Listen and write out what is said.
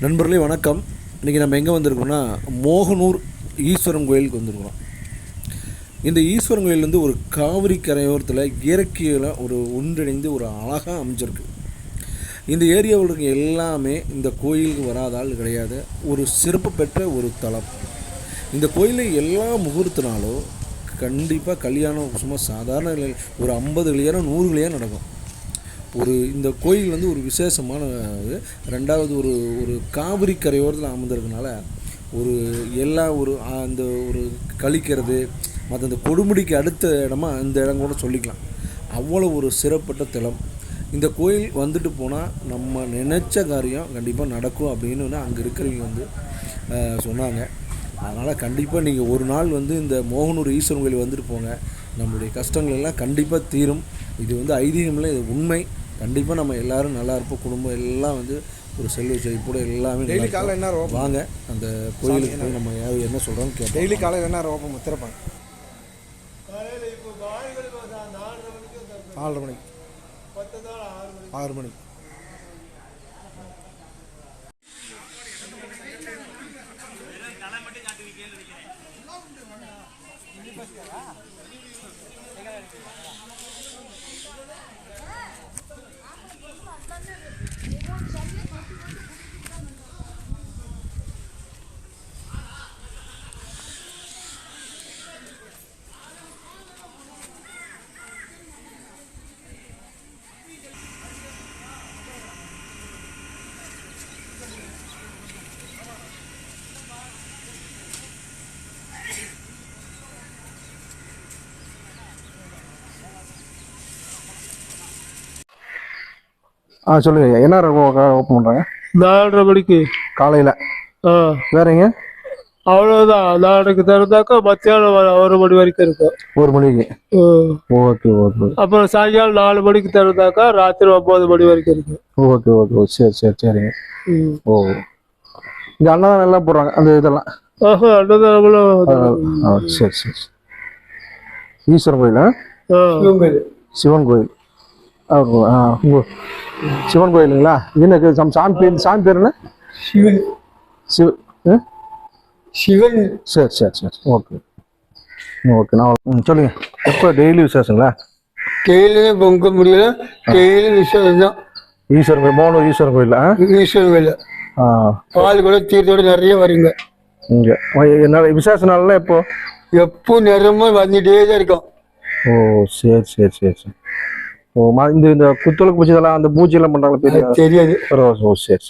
நண்பர்களே வணக்கம். இன்றைக்கி நம்ம எங்கே வந்திருக்கோம்னா மோகனூர் ஈஸ்வரன் கோயிலுக்கு வந்திருக்கிறோம். இந்த ஈஸ்வரன் கோயில் வந்து ஒரு காவிரி கரையோரத்தில் இயற்கையில் ஒரு ஒன்றிணைந்து ஒரு அழகாக அமைஞ்சிருக்கு. இந்த ஏரியாவில் இருக்க எல்லாமே இந்த கோயிலுக்கு வராதால் கிடையாது. ஒரு சிறப்பு பெற்ற ஒரு தலம். இந்த கோயிலில் எல்லா முகூர்த்தனாலும் கண்டிப்பாக கல்யாணம் சும்மா சாதாரண ஒரு 50 கல்யாணம் 100 கல்யாணம் நடக்கும். இந்த கோயில் வந்து ஒரு விசேஷமான ரெண்டாவது ஒரு காவிரி கரையோரத்தில் அமர்ந்திருக்கனால எல்லா அந்த கழிக்கிறது மற்ற அந்த கொடுமுடிக்கு அடுத்த இடமா அந்த இடம் கூட சொல்லிக்கலாம். அவ்வளோ ஒரு சிறப்பற்ற தலம். இந்த கோயில் வந்துட்டு போனால் நம்ம நினச்ச காரியம் கண்டிப்பாக நடக்கும் அப்படின்னு அங்கே இருக்கிறவங்க வந்து சொன்னாங்க. அதனால் கண்டிப்பாக நீங்கள் ஒரு நாள் வந்து இந்த மோகனூர் ஈஸ்வரன் கோயில் வந்துட்டு போங்க. நம்மளுடைய கஷ்டங்கள் எல்லாம் கண்டிப்பாக தீரும். இது வந்து ஐதீகமில்லை, இது உண்மை. கண்டிப்பாக நம்ம எல்லோரும் நல்லா இருப்போம். குடும்பம் எல்லாம் வந்து ஒரு செல்வ செழிப்போட எல்லாமே டெய்லி காலையில் என்ன வாங்க அந்த கோயிலுக்கு போய் நம்ம என்ன சொல்கிறோம் கேட்போம். டெய்லி காலையில் என்ன ரோப்பம் திறப்பாங்க 4:30 மணிக்கு 6 மணிக்கு. சொல்லுங்க, என்ன ஓப்பன் பண்ணுறாங்க? 4:30 மணிக்கு காலையில். வேறங்க? அவ்வளோதான். 4க்கு திறந்தாக்கா மத்தியானம் 1 மணி வரைக்கும் இருக்கும். 1 மணிக்கு. Okay okay. அப்புறம் சாயங்காலம் 4 மணிக்கு திறந்தாக்கா ராத்திரி 9 மணி வரைக்கும் இருக்கும். Okay okay. சரிங்க. ஓ, இங்கே அன்னதானம் எல்லாம் போடுறாங்க அந்த இதெல்லாம்? அன்னதானம். சரி. ஈஸ்வரன் கோயிலா? சிவன் கோயில். சிவன் கோயிலுங்களா? என்ன சாமி பேர் என்ன? சிவன். சரி. ஓகே. நான் சொல்லுங்க, எப்போ டெய்லி விசேஷங்களா? டெய்லி பொங்க முடியல, டெய்லி விசேஷம் தான். ஈஸ்வரன் கோயில், மோகனூர் ஈஸ்வரன் கோயில். ஈஸ்வரன் கோயில் பால் கூட தீர்த்தோட நிறைய வருங்க. இங்கே என்ன விசேஷ நாள்லாம் எப்போ நேரமும் வந்துட்டே தான் இருக்கும். ஓ சரி. ஓ, இந்த குத்துவிளக்கு பூஜை இதெல்லாம் அந்த பூஜை எல்லாம் பண்றாங்களா? தெரியாது. ஓ சரி.